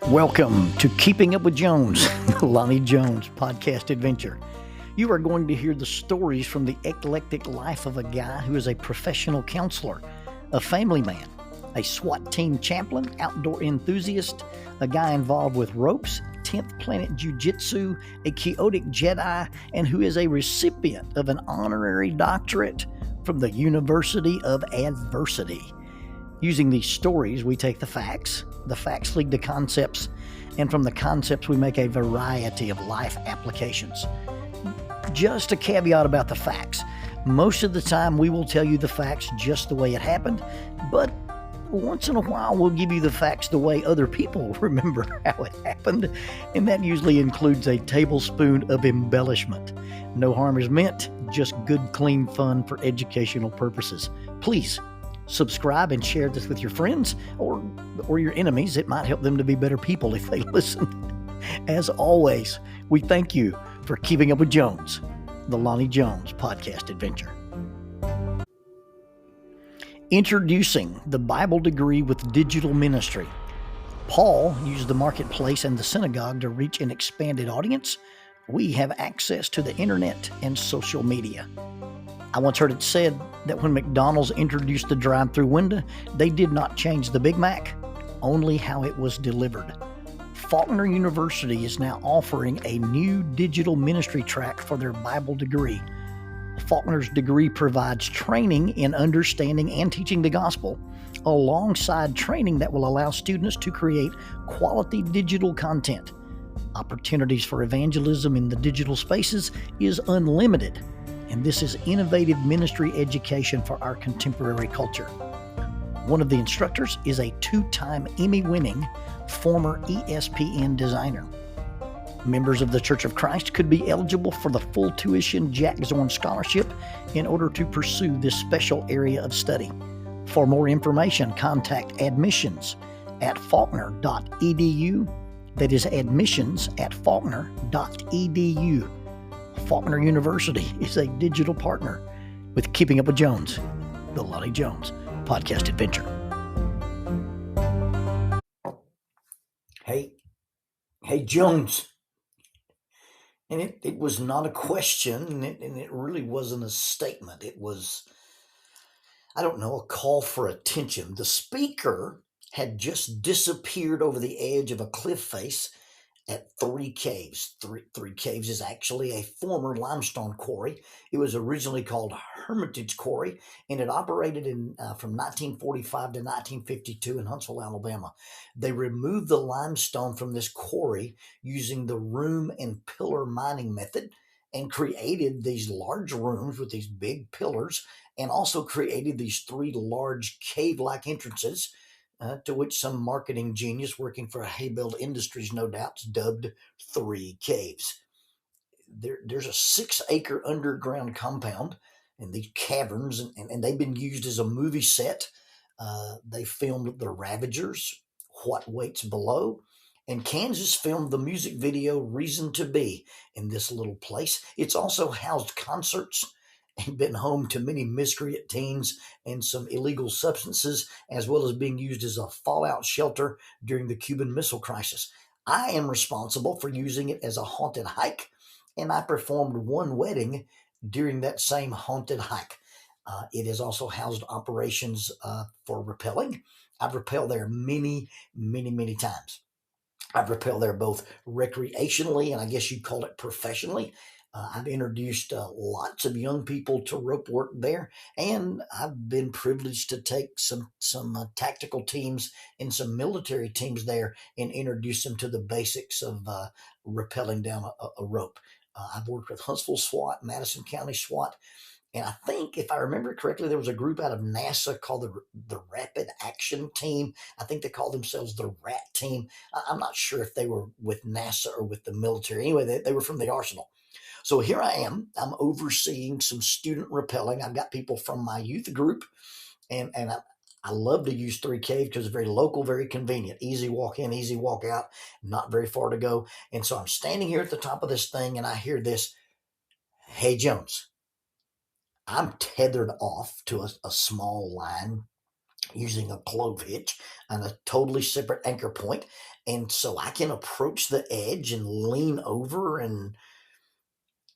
Welcome to Keeping Up with Jones, the Lonnie Jones podcast adventure. You are going to hear the stories from the eclectic life of a guy who is a professional counselor, a family man, a SWAT team chaplain, outdoor enthusiast, a guy involved with ropes, 10th Planet Jiu-Jitsu, a chaotic Jedi, and who is a recipient of an honorary doctorate from the University of Adversity. Using these stories, we take the facts lead to concepts, and from the concepts we make a variety of life applications. Just a caveat about the facts. Most of the time we will tell you the facts just the way it happened, but once in a while we'll give you the facts the way other people remember how it happened, and that usually includes a tablespoon of embellishment. No harm is meant, just good, clean fun for educational purposes. Please subscribe and share this with your friends or your enemies. It might help them to be better people if they listen. As always, we thank you for keeping up with Jones, the Lonnie Jones podcast adventure. Introducing the Bible degree with digital ministry. Paul used the marketplace and the synagogue to reach an expanded audience. We have access to the internet and social media. I once heard it said that when McDonald's introduced the drive-through window, they did not change the Big Mac, only how it was delivered. Faulkner University is now offering a new digital ministry track for their Bible degree. Faulkner's degree provides training in understanding and teaching the gospel, alongside training that will allow students to create quality digital content. Opportunities for evangelism in the digital spaces is unlimited, and this is innovative ministry education for our contemporary culture. One of the instructors is a 2-time Emmy-winning former ESPN designer. Members of the Church of Christ could be eligible for the full tuition Jack Zorn Scholarship in order to pursue this special area of study. For more information, contact admissions at faulkner.edu. That is admissions at faulkner.edu. Faulkner University is a digital partner with Keeping Up with Jones, the Lonnie Jones podcast adventure. Hey Jones. And it was not a question, and it really wasn't a statement. It was, a call for attention. The speaker had just disappeared over the edge of a cliff face at Three Caves. Three Caves is actually a former limestone quarry. It was originally called Hermitage Quarry, and it operated from 1945 to 1952 in Huntsville, Alabama. They removed the limestone from this quarry using the room and pillar mining method and created these large rooms with these big pillars, and also created these 3 large cave-like entrances to which some marketing genius working for Haybuild Industries, no doubt, dubbed Three Caves. There's a 6-acre underground compound and these caverns, and they've been used as a movie set. They filmed The Ravagers, What Waits Below, and Kansas filmed the music video Reason to Be in this little place. It's also housed concerts and been home to many miscreant teens and some illegal substances, as well as being used as a fallout shelter during the Cuban Missile Crisis. I am responsible for using it as a haunted hike, and I performed one wedding during that same haunted hike. It has also housed operations for rappelling. I've rappelled there many, many, many times. I've rappelled there both recreationally and I guess you'd call it professionally. I've introduced lots of young people to rope work there, and I've been privileged to take some tactical teams and some military teams there and introduce them to the basics of rappelling down a rope. I've worked with Huntsville SWAT, Madison County SWAT, and I think, if I remember correctly, there was a group out of NASA called the Rapid Action Team. I think they called themselves the RAT Team. I'm not sure if they were with NASA or with the military. Anyway, they were from the Arsenal. So here I am. I'm overseeing some student rappelling. I've got people from my youth group, and I love to use Three Caves because it's very local, very convenient. Easy walk in, easy walk out, not very far to go. And so I'm standing here at the top of this thing, and I hear this, "Hey, Jones." I'm tethered off to a small line using a clove hitch and a totally separate anchor point. And so I can approach the edge and lean over and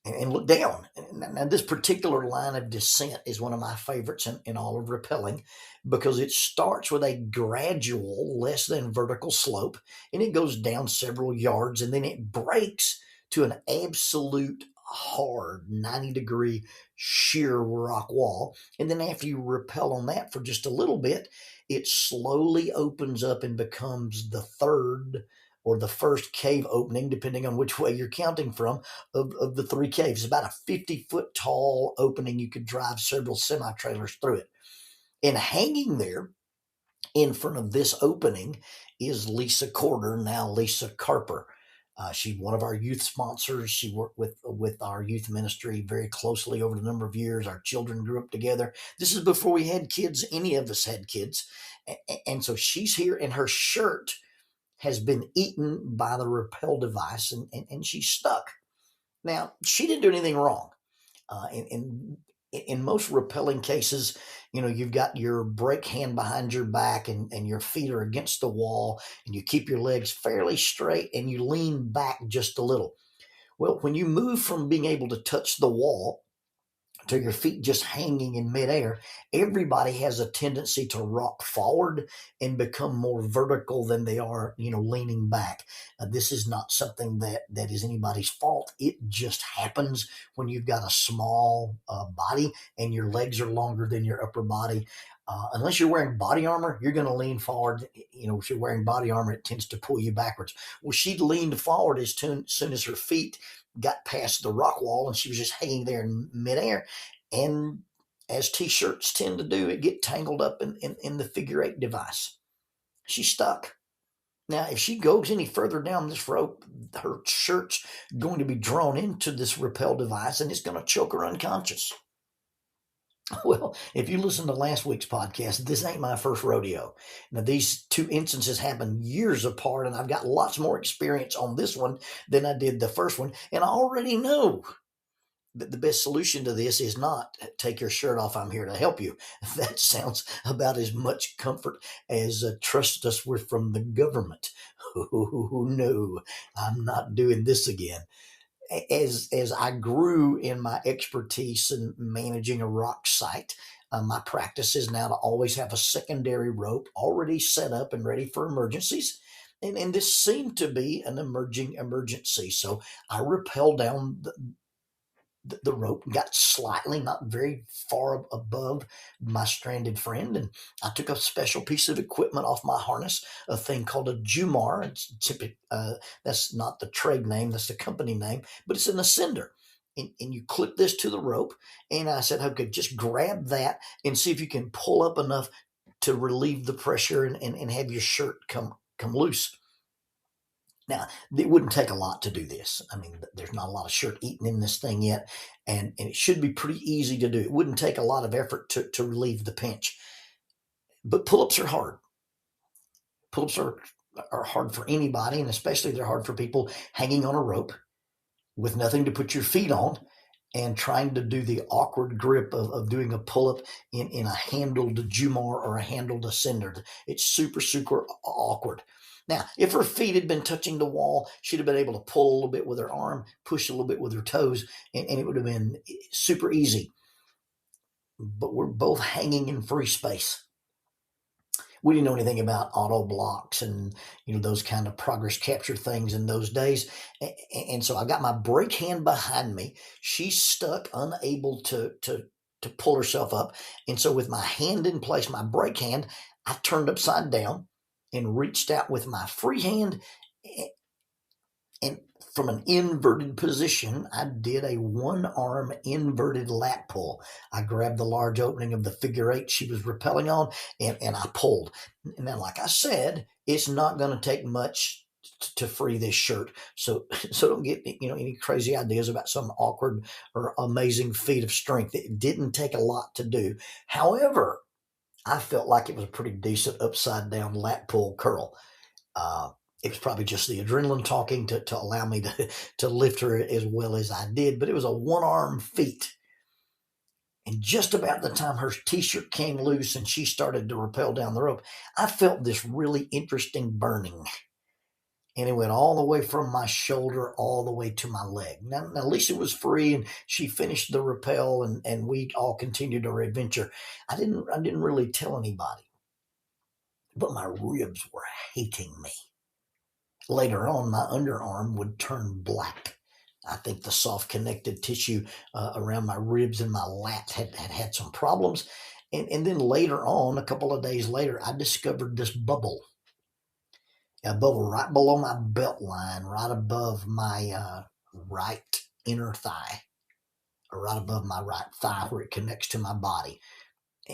look down. Now, this particular line of descent is one of my favorites in all of rappelling, because it starts with a gradual, less than vertical slope, and it goes down several yards, and then it breaks to an absolute hard 90-degree sheer rock wall. And then after you rappel on that for just a little bit, it slowly opens up and becomes the third or the first cave opening, depending on which way you're counting from, of the three caves. It's about a 50-foot tall opening. You could drive several semi-trailers through it. And hanging there in front of this opening is Lisa Corder, now Lisa Carper. She's one of our youth sponsors. She worked with our youth ministry very closely over the number of years. Our children grew up together. This is before we had kids. Any of us had kids. And so she's here, and her shirt has been eaten by the rappel device, and she's stuck. Now, she didn't do anything wrong. In most rappelling cases, you've got your brake hand behind your back, and your feet are against the wall, and you keep your legs fairly straight, and you lean back just a little. Well, when you move from being able to touch the wall to your feet just hanging in midair, everybody has a tendency to rock forward and become more vertical than they are, leaning back. This is not something that is anybody's fault. It just happens when you've got a small body and your legs are longer than your upper body. Unless you're wearing body armor, you're going to lean forward. If you're wearing body armor, it tends to pull you backwards. Well, she leaned forward as soon as her feet got past the rock wall, and she was just hanging there in midair. And as t-shirts tend to do, it get tangled up in the figure eight device. She's stuck. Now, if she goes any further down this rope, her shirt's going to be drawn into this rappel device, and it's going to choke her unconscious. Well, if you listen to last week's podcast, this ain't my first rodeo. Now, these two instances happened years apart, and I've got lots more experience on this one than I did the first one. And I already know that the best solution to this is not take your shirt off, I'm here to help you. That sounds about as much comfort as trust us, we're from the government. Oh, no, I'm not doing this again. As I grew in my expertise in managing a rock site, my practice is now to always have a secondary rope already set up and ready for emergencies. And this seemed to be an emerging emergency. So I rappelled down the rope, got slightly, not very far above my stranded friend, and I took a special piece of equipment off my harness, a thing called a Jumar. It's that's not the trade name, that's the company name, but it's an ascender. And you clip this to the rope, and I said, okay, just grab that and see if you can pull up enough to relieve the pressure and have your shirt come loose. Now, it wouldn't take a lot to do this. I mean, there's not a lot of shirt eaten in this thing yet, and it should be pretty easy to do. It wouldn't take a lot of effort to relieve the pinch. But pull-ups are hard. Pull-ups are hard for anybody, and especially they're hard for people hanging on a rope with nothing to put your feet on and trying to do the awkward grip of doing a pull-up in a handled Jumar or a handled ascender. It's super, super awkward. Now, if her feet had been touching the wall, she'd have been able to pull a little bit with her arm, push a little bit with her toes, and it would have been super easy. But we're both hanging in free space. We didn't know anything about auto blocks and those kind of progress capture things in those days. And so I got my brake hand behind me. She's stuck, unable to pull herself up. And so with my hand in place, my brake hand, I turned upside down and reached out with my free hand, and from an inverted position, I did a one-arm inverted lat pull. I grabbed the large opening of the figure eight she was rappelling on, and I pulled. Now, like I said, it's not going to take much to free this shirt. So don't get any crazy ideas about some awkward or amazing feat of strength. It didn't take a lot to do. However, I felt like it was a pretty decent upside down lat pull curl. It was probably just the adrenaline talking to allow me to lift her as well as I did, but it was a one-arm feat. And just about the time her t-shirt came loose and she started to rappel down the rope, I felt this really interesting burning. And it went all the way from my shoulder all the way to my leg. Now Lisa was free and she finished the rappel and we all continued our adventure. I didn't really tell anybody, but my ribs were hating me. Later on, my underarm would turn black. I think the soft connective tissue around my ribs and my lats had some problems. And then later on, a couple of days later, I discovered this bubble. A bubble right below my belt line, right above my right inner thigh, or right above my right thigh where it connects to my body.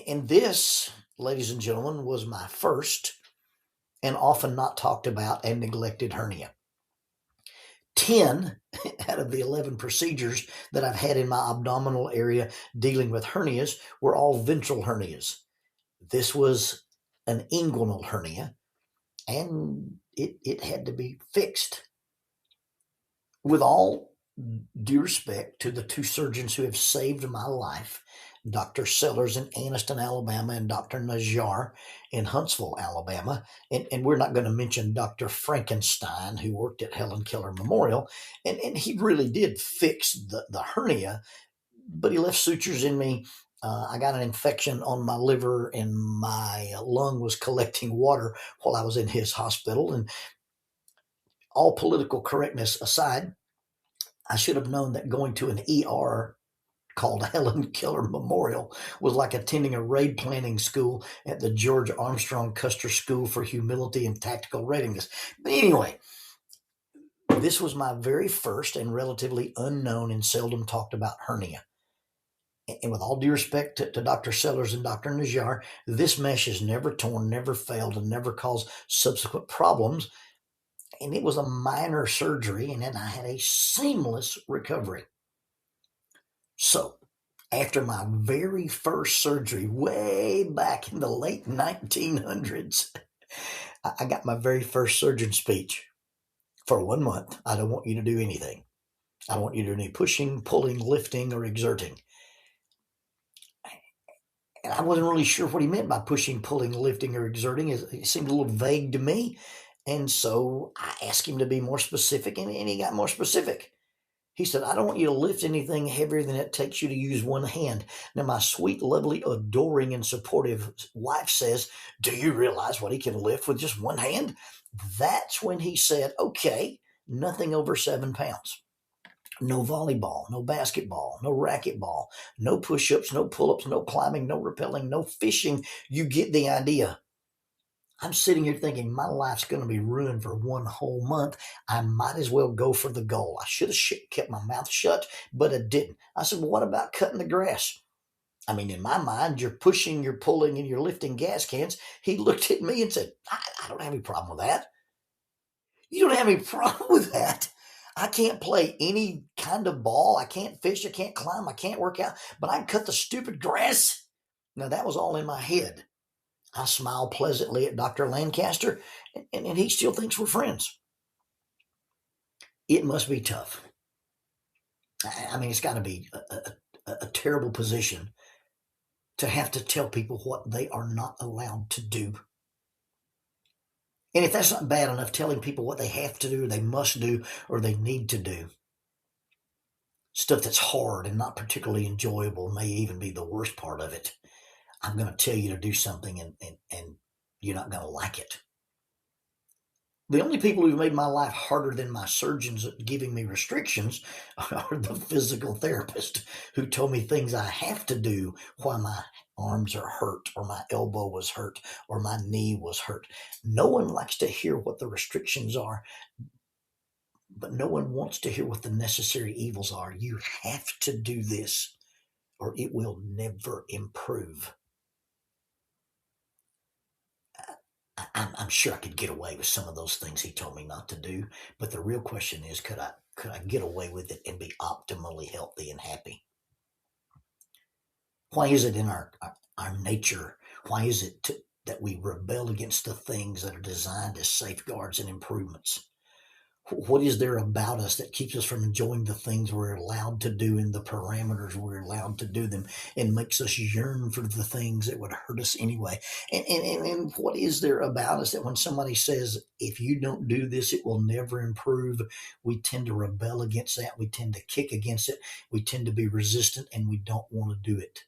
And this, ladies and gentlemen, was my first and often not talked about and neglected hernia. 10 out of the 11 procedures that I've had in my abdominal area dealing with hernias were all ventral hernias. This was an inguinal hernia, and it had to be fixed. With all due respect to the two surgeons who have saved my life, Dr. Sellers in Anniston, Alabama, and Dr. Najjar in Huntsville, Alabama. And we're not going to mention Dr. Frankenstein, who worked at Helen Keller Memorial. And he really did fix the hernia, but he left sutures in me. I got an infection on my liver and my lung was collecting water while I was in his hospital. And all political correctness aside, I should have known that going to an ER called Helen Keller Memorial was like attending a raid planning school at the George Armstrong Custer School for Humility and Tactical Readiness. But anyway, this was my very first and relatively unknown and seldom talked about hernia. And with all due respect to Dr. Sellers and Dr. Najjar, this mesh has never torn, never failed, and never caused subsequent problems. And it was a minor surgery, and then I had a seamless recovery. So, after my very first surgery, way back in the late 1900s, I got my very first surgeon speech. For 1 month, I don't want you to do anything. I don't want you to do any pushing, pulling, lifting, or exerting. And I wasn't really sure what he meant by pushing, pulling, lifting, or exerting. It seemed a little vague to me. And so I asked him to be more specific, and he got more specific. He said, I don't want you to lift anything heavier than it takes you to use one hand. Now, my sweet, lovely, adoring, and supportive wife says, do you realize what he can lift with just one hand? That's when he said, okay, nothing over 7 pounds. No volleyball, no basketball, no racquetball, no push-ups, no pull-ups, no climbing, no rappelling, no fishing. You get the idea. I'm sitting here thinking my life's going to be ruined for 1 whole month. I might as well go for the goal. I should have kept my mouth shut, but I didn't. I said, well, what about cutting the grass? I mean, in my mind, you're pushing, you're pulling, and you're lifting gas cans. He looked at me and said, I don't have any problem with that. You don't have any problem with that? I can't play any kind of ball. I can't fish. I can't climb. I can't work out, but I can cut the stupid grass. Now, that was all in my head. I smile pleasantly at Dr. Lancaster, and he still thinks we're friends. It must be tough. I mean, it's got to be a terrible position to have to tell people what they are not allowed to do. And if that's not bad enough, telling people what they have to do, or they must do, or they need to do, stuff that's hard and not particularly enjoyable may even be the worst part of it. I'm going to tell you to do something and you're not going to like it. The only people who've made my life harder than my surgeons at giving me restrictions are the physical therapist who told me things I have to do while my arms are hurt, or my elbow was hurt, or my knee was hurt. No one likes to hear what the restrictions are, but no one wants to hear what the necessary evils are. You have to do this, or it will never improve. I'm sure I could get away with some of those things he told me not to do, but the real question is, could I get away with it and be optimally healthy and happy? Why is it in our nature? Why is it that we rebel against the things that are designed as safeguards and improvements? What is there about us that keeps us from enjoying the things we're allowed to do in the parameters we're allowed to do them, and makes us yearn for the things that would hurt us anyway? And what is there about us that when somebody says, if you don't do this, it will never improve, we tend to rebel against that. We tend to kick against it. We tend to be resistant, and we don't want to do it.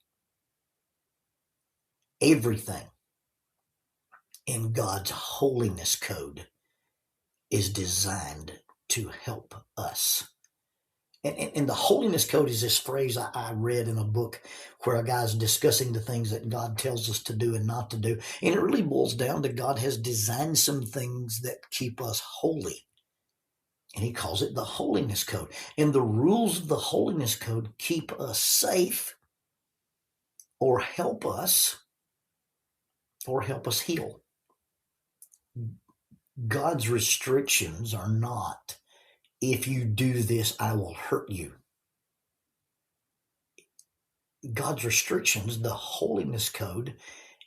Everything in God's holiness code is designed to help us. And the holiness code is this phrase I read in a book where a guy's discussing the things that God tells us to do and not to do. And it really boils down to God has designed some things that keep us holy. And he calls it the holiness code. And the rules of the holiness code keep us safe, or help us heal. God's restrictions are not, if you do this, I will hurt you. God's restrictions, the holiness code,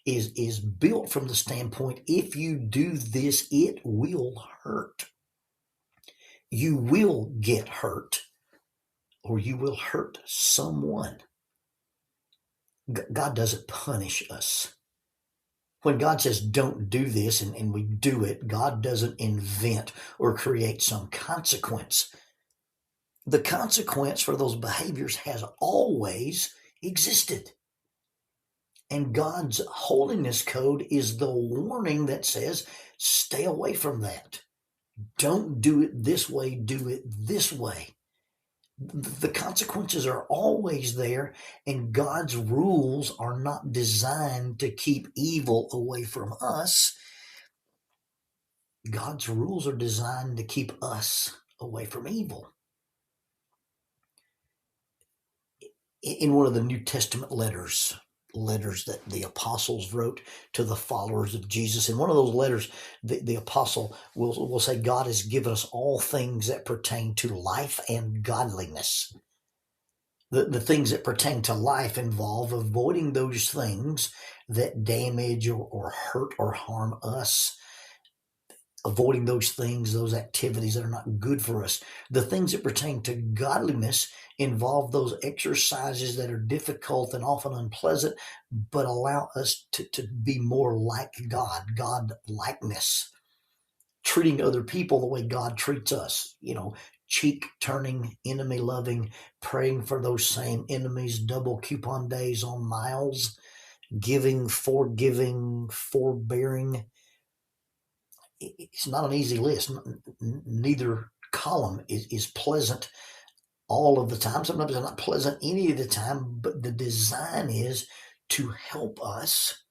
is built from the standpoint, if you do this, it will hurt. You will get hurt, or you will hurt someone. God doesn't punish us. When God says don't do this and we do it, God doesn't invent or create some consequence. The consequence for those behaviors has always existed. And God's holiness code is the warning that says, stay away from that. Don't do it this way, do it this way. The consequences are always there, and God's rules are not designed to keep evil away from us. God's rules are designed to keep us away from evil. In one of the New Testament letters that the apostles wrote to the followers of Jesus, in one of those letters, the apostle will say, God has given us all things that pertain to life and godliness. The things that pertain to life involve avoiding those things that damage or hurt or harm us. Avoiding those things, those activities that are not good for us. The things that pertain to godliness involve those exercises that are difficult and often unpleasant, but allow us to be more like God likeness. Treating other people the way God treats us, cheek turning, enemy loving, praying for those same enemies, double coupon days on miles, giving, forgiving, forbearing. It's not an easy list. Neither column is pleasant all of the time. Sometimes it's not pleasant any of the time, but the design is to help us,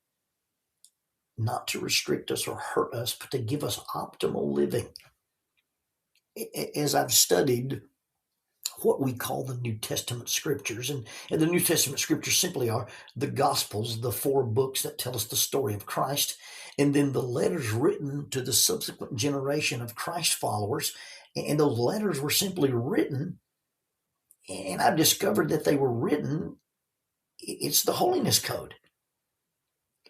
not to restrict us or hurt us, but to give us optimal living. As I've studied what we call the New Testament scriptures, and the New Testament scriptures simply are the Gospels, the 4 books that tell us the story of Christ, and then the letters written to the subsequent generation of Christ followers. And those letters were simply written, and I've discovered that they were written, it's the holiness code.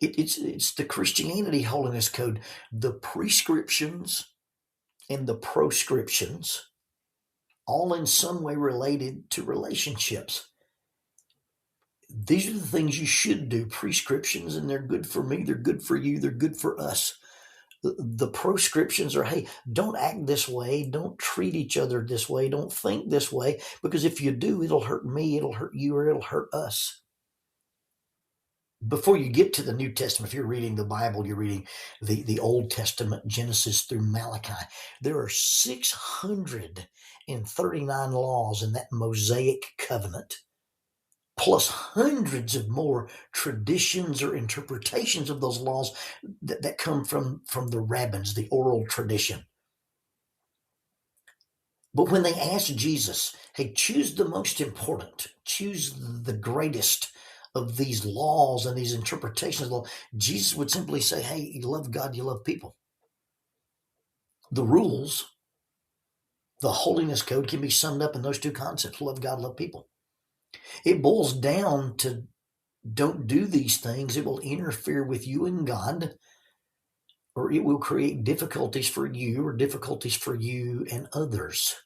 It's the Christianity holiness code, the prescriptions and the proscriptions, all in some way related to relationships. These are the things you should do, prescriptions, and they're good for me, they're good for you, they're good for us. The proscriptions are, hey, don't act this way, don't treat each other this way, don't think this way, because if you do, it'll hurt me, it'll hurt you, or it'll hurt us. Before you get to the New Testament, if you're reading the Bible, you're reading the Old Testament, Genesis through Malachi, there are 639 laws in that Mosaic covenant, plus hundreds of more traditions or interpretations of those laws that come from the rabbins, the oral tradition. But when they asked Jesus, hey, choose the most important, choose the greatest of these laws and these interpretations of law, Jesus would simply say, hey, you love God, you love people. The rules, the holiness code, can be summed up in those 2 concepts: love God, love people. It boils down to, don't do these things, it will interfere with you and God, or it will create difficulties for you and others.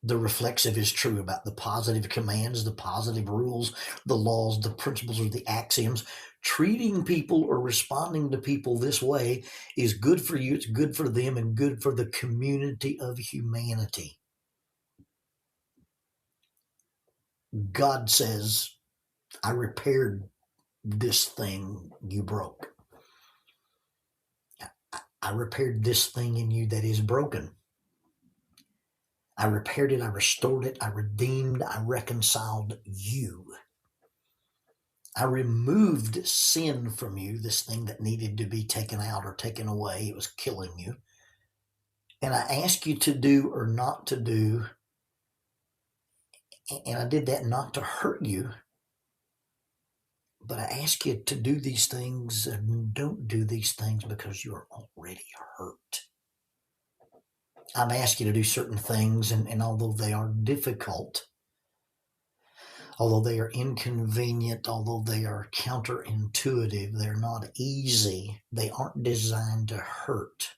The reflexive is true about the positive commands, the positive rules, the laws, the principles, or the axioms. Treating people or responding to people this way is good for you, it's good for them, and good for the community of humanity. God says, I repaired this thing you broke. I repaired this thing in you that is broken. I repaired it, I restored it, I redeemed, I reconciled you. I removed sin from you, this thing that needed to be taken out or taken away. It was killing you. And I asked you to do or not to do, and I did that not to hurt you, but I ask you to do these things and don't do these things because you are already hurt. I'm asking you to do certain things, and although they are difficult, although they are inconvenient, although they are counterintuitive, they're not easy, they aren't designed to hurt,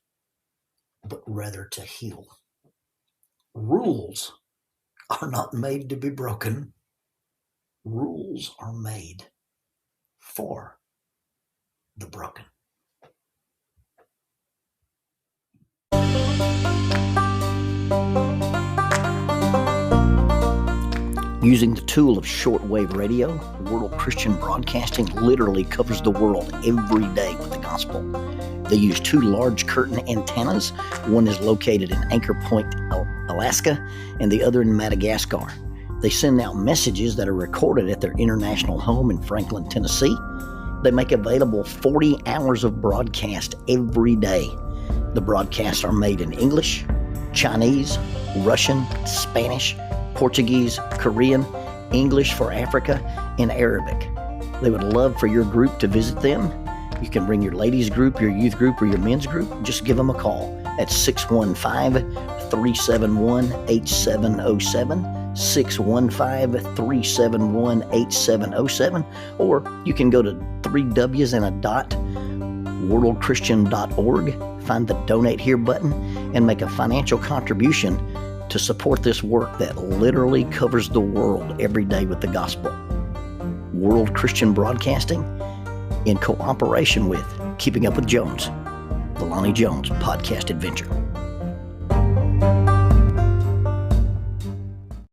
but rather to heal. Rules are not made to be broken. Rules are made for the broken. Using the tool of shortwave radio, World Christian Broadcasting literally covers the world every day with the gospel. They use 2 large curtain antennas. One is located in Anchor Point, Alaska, and the other in Madagascar. They send out messages that are recorded at their international home in Franklin, Tennessee. They make available 40 hours of broadcast every day. The broadcasts are made in English, Chinese, Russian, Spanish, Portuguese, Korean, English for Africa, and Arabic. They would love for your group to visit them. You can bring your ladies group, your youth group, or your men's group. Just give them a call at 615-371-8707, 615-371-8707, or you can go to worldchristian.org, find the Donate Here button, and make a financial contribution to support this work that literally covers the world every day with the gospel. World Christian Broadcasting, in cooperation with Keeping Up with Jones, the Lonnie Jones podcast adventure.